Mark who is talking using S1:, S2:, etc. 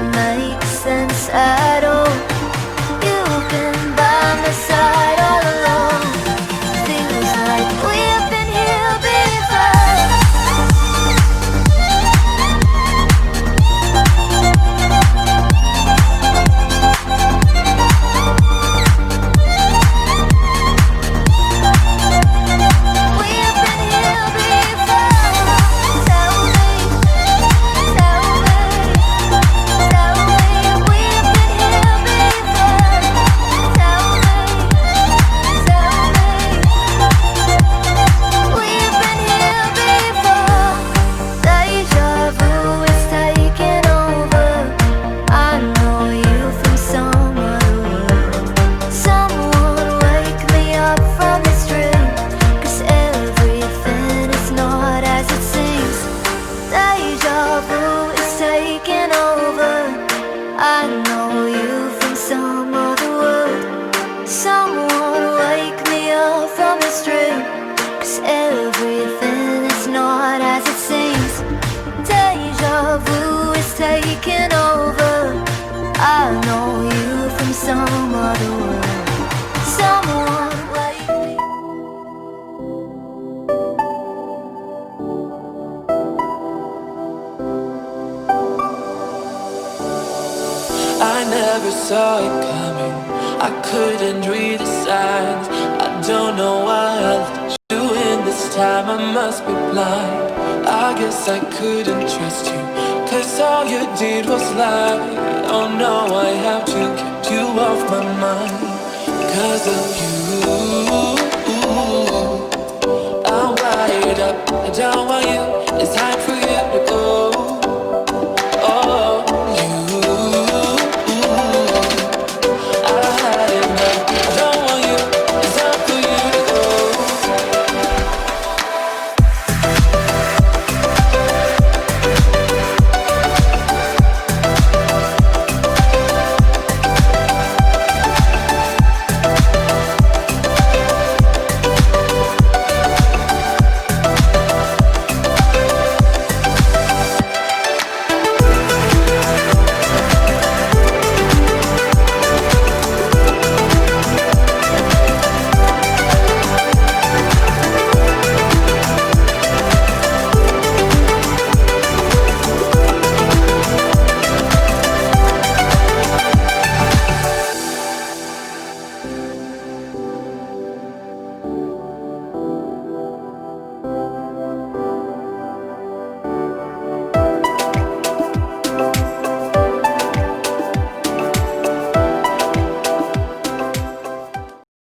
S1: doesn't make sense at all. You've been by my side all along. Feels like we've been here before. We've been here before. Tell me, tell me, tell me we've been here before. Tell me, we've been here before. Deja vu is taking over. I know you from some other world. Someone wake me up from this dream, 'cause everything is not as it seems. Deja vu is taking over. I know you from some other world. Someone wake me up from this dream, 'cause everything is not as it seems. Deja vu is taking over. I know you from some other world. Someone wake me.
S2: I never saw it coming. I couldn't read the signs. I don't know why I let you in this time. I must be blind. I guess I couldn't trust you, 'cause all you did was lie. Oh no, I have to keep you off my mind. 'Cause of you, I'm wired up. I don't want you, it's time for you to